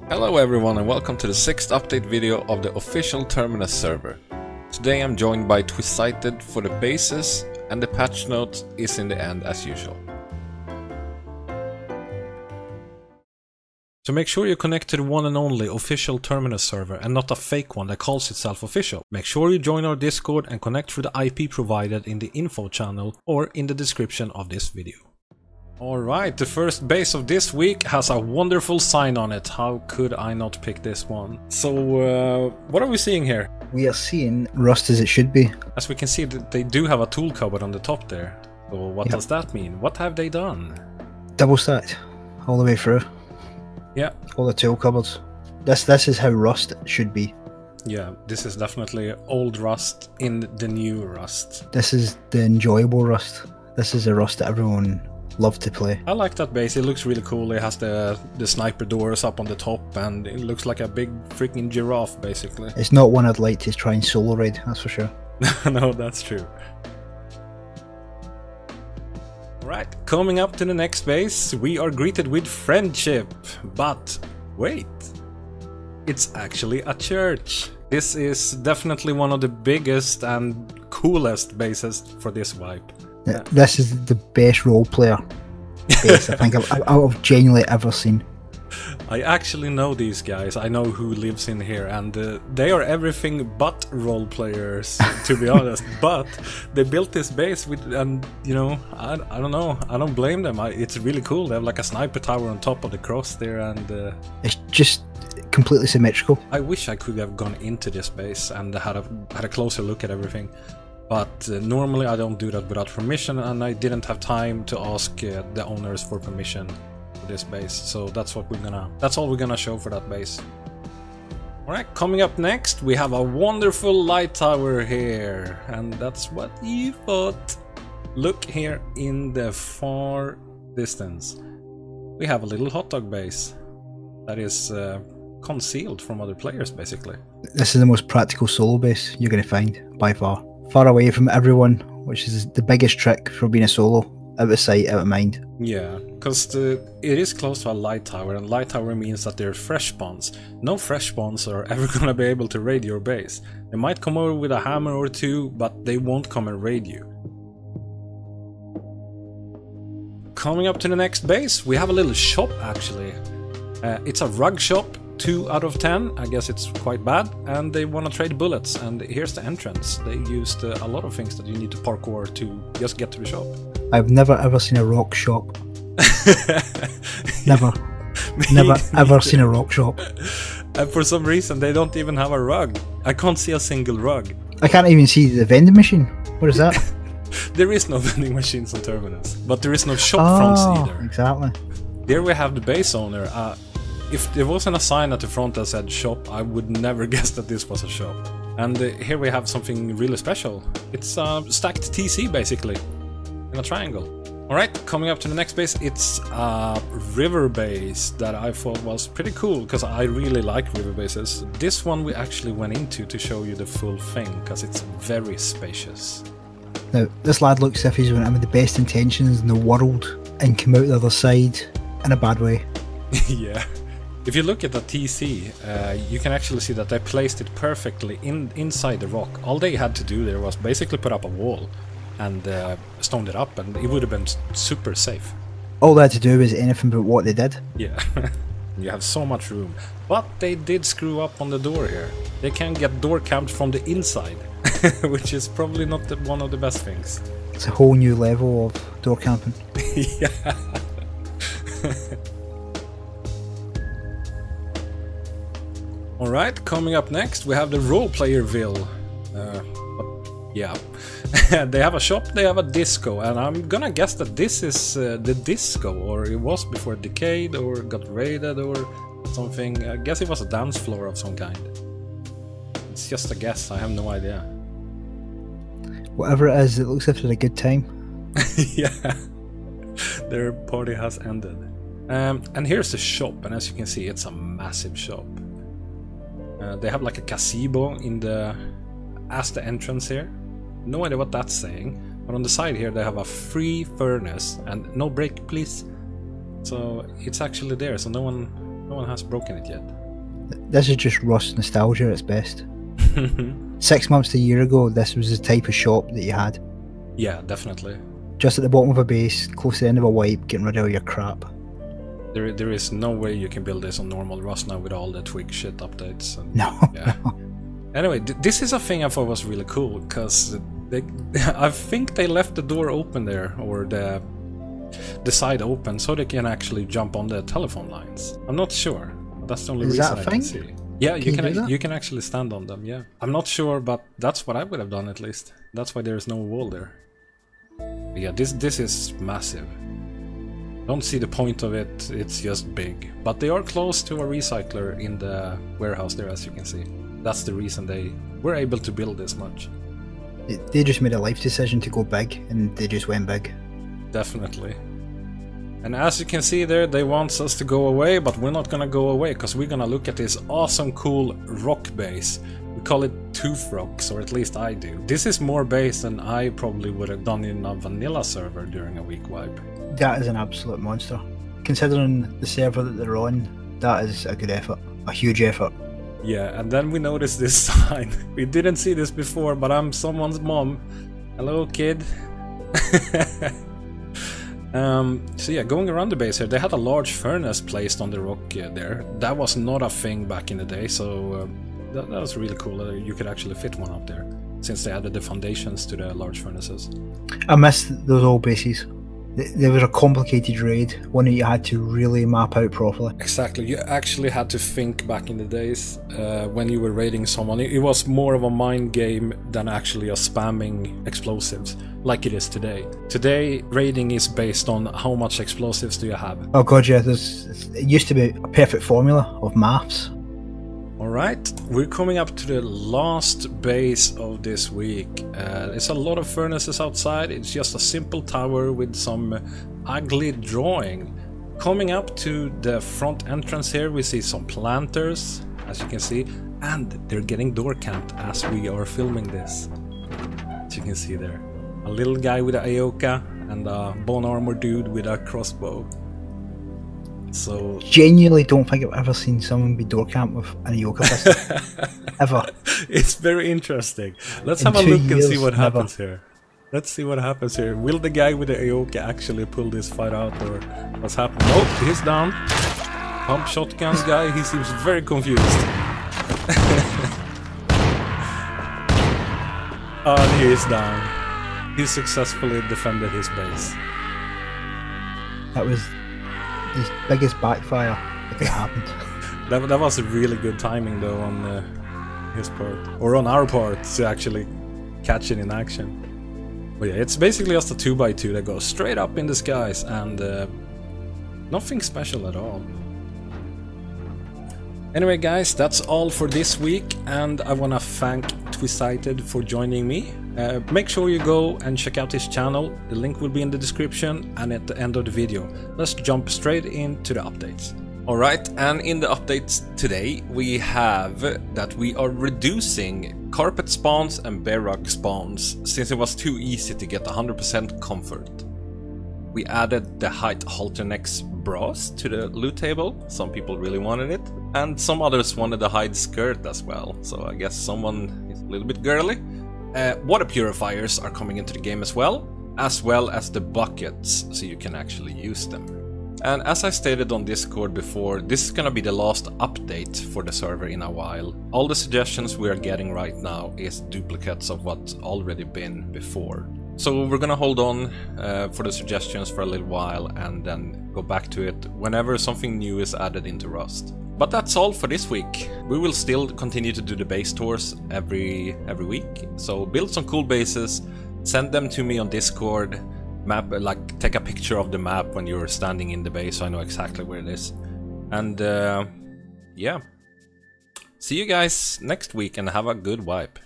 Hello everyone and welcome to the 6th update video of the official Terminus server. Today I'm joined by Twisited for the bases, and the patch note is in the end as usual. So make sure you connect to the one and only official Terminus server and not a fake one that calls itself official. Make sure you join our Discord and connect through the IP provided in the info channel or in the description of this video. Alright, the first base of this week has a wonderful sign on it. How could I not pick this one? So, what are we seeing here? We are seeing rust as it should be. As we can see, they do have a tool cupboard on the top there. So what does that mean? What have they done? Double stacked all the way through. Yeah. All the tool cupboards. This is how rust should be. Yeah, this is definitely old rust in the new rust. This is the enjoyable rust. This is the rust that everyone loved to play. I like that base, it looks really cool. It has the sniper doors up on the top and it looks like a big freaking giraffe basically. It's not one I'd like to try and solo raid, that's for sure. No, that's true. Right, coming up to the next base, we are greeted with friendship. But wait, it's actually a church. This is definitely one of the biggest and coolest bases for this wipe. Yeah. This is the best role player base I think I've genuinely ever seen. I actually know these guys. I know who lives in here, and they are everything but role players, to be honest. But they built this base with, and you know, I don't know. I don't blame them. It's really cool. They have like a sniper tower on top of the cross there, and it's just completely symmetrical. I wish I could have gone into this base and had a closer look at everything. But normally I don't do that without permission, and I didn't have time to ask the owners for permission for this base. So that's all we're gonna show for that base. Alright, coming up next we have a wonderful light tower here, and that's what you thought. Look here in the far distance. We have a little hot dog base that is concealed from other players basically. This is the most practical solo base you're gonna find by far. Far away from everyone, which is the biggest trick for being a solo. Out of sight, out of mind. Yeah, because it is close to a light tower, and light tower means that they're fresh spawns. No fresh spawns are ever gonna be able to raid your base. They might come over with a hammer or two, but they won't come and raid you. Coming up to the next base, we have a little shop actually. It's a rug shop. 2 out of 10, I guess it's quite bad, and they want to trade bullets, and here's the entrance. They used a lot of things that you need to parkour to just get to the shop. I've never ever seen a rock shop. Never ever seen a rock shop. And for some reason they don't even have a rug. I can't see a single rug. I can't even see the vending machine. What is that? There is no vending machines on Terminus, but there is no shop fronts either. Exactly. There we have the base owner. If there wasn't a sign at the front that said shop, I would never guess that this was a shop. And here we have something really special. It's a stacked TC basically, in a triangle. Alright, coming up to the next base, it's a river base that I thought was pretty cool, because I really like river bases. This one we actually went into to show you the full thing, because it's very spacious. Now, this lad looks as if he's went in with the best intentions in the world and come out the other side in a bad way. Yeah. If you look at the TC, you can actually see that they placed it perfectly inside the rock. All they had to do there was basically put up a wall and stoned it up, and it would have been super safe. All they had to do was anything but what they did. Yeah, you have so much room. But they did screw up on the door here. They can get door camped from the inside, which is probably not one of the best things. It's a whole new level of door camping. Yeah. Alright, coming up next we have the roleplayerville. Yeah, they have a shop, they have a disco, and I'm gonna guess that this is the disco, or it was before it decayed or got raided or something. I guess it was a dance floor of some kind. It's just a guess, I have no idea. Whatever it is, it looks like it's a good time. Yeah, their party has ended. And here's the shop, and as you can see, it's a massive shop. They have like a gazebo as the entrance here. No idea what that's saying, but on the side here they have a free furnace and no break please. So it's actually there, so no one No one has broken it yet. This is just Rust nostalgia at its best. 6 months to a year ago, this was the type of shop that you had. Yeah, definitely. Just at the bottom of a base, close to the end of a wipe, getting rid of all your crap. There is no way you can build this on normal Rust now with all the twig shit updates. And, No. yeah. Anyway, this is a thing I thought was really cool, because I think they left the door open there, or the side open, so they can actually jump on the telephone lines. I'm not sure. That's the only reason I can see. Yeah, you can actually stand on them, yeah. I'm not sure, but that's what I would have done at least. That's why there's no wall there. But yeah, this is massive. Don't see the point of it, it's just big. But they are close to a recycler in the warehouse there, as you can see. That's the reason they were able to build this much. They just made a life decision to go big, and they just went big. Definitely. And as you can see there, they want us to go away, but we're not gonna go away, because we're gonna look at this awesome cool rock base. We call it tooth rocks, or at least I do. This is more base than I probably would have done in a vanilla server during a week wipe. That is an absolute monster. Considering the server that they're on, that is a good effort. A huge effort. Yeah, and then we noticed this sign. We didn't see this before, but I'm someone's mom. Hello, kid. So yeah, going around the base here, they had a large furnace placed on the rock there. That was not a thing back in the day, so that was really cool. You could actually fit one up there, since they added the foundations to the large furnaces. I missed those old bases. They were a complicated raid, one that you had to really map out properly. Exactly, you actually had to think back in the days when you were raiding someone. It was more of a mind game than actually a spamming explosives, like it is today. Today, raiding is based on how much explosives do you have. Oh god, yeah, it used to be a perfect formula of maths. Alright, we're coming up to the last base of this week. There's a lot of furnaces outside. It's just a simple tower with some ugly drawing. Coming up to the front entrance here, we see some planters, as you can see, and they're getting door camped as we are filming this. As you can see there. A little guy with an Aoka and a bone armor dude with a crossbow. So genuinely don't think I've ever seen someone be door camped with an Aoka pistol. Ever. It's very interesting. Let's have a look and see what happens here. Let's see what happens here. Will the guy with the Aoka actually pull this fight out, or what's happening? Oh, he's down. Pump shotguns guy, he seems very confused. Oh, he is down. He successfully defended his base. That was the biggest backfire that could have happened. That was a really good timing though on his part, or on our part, to actually catch it in action. But yeah, it's basically just a 2x2 that goes straight up in the skies, and nothing special at all. Anyway guys, that's all for this week, and I wanna thank Twisited for joining me. Make sure you go and check out his channel. The link will be in the description and at the end of the video. Let's jump straight into the updates. Alright, and in the updates today we have that we are reducing carpet spawns and bare rock spawns, since it was too easy to get 100% comfort. We added the height halterneck bras to the loot table. Some people really wanted it, and some others wanted the hide skirt as well, so I guess someone is a little bit girly. Water purifiers are coming into the game as well as the buckets, so you can actually use them. And as I stated on Discord before, this is gonna be the last update for the server in a while. All the suggestions we are getting right now is duplicates of what's already been before. So we're gonna hold on for the suggestions for a little while and then go back to it whenever something new is added into Rust. But that's all for this week. We will still continue to do the base tours every week. So build some cool bases, send them to me on Discord, take a picture of the map when you're standing in the base so I know exactly where it is. And yeah. See you guys next week and have a good wipe.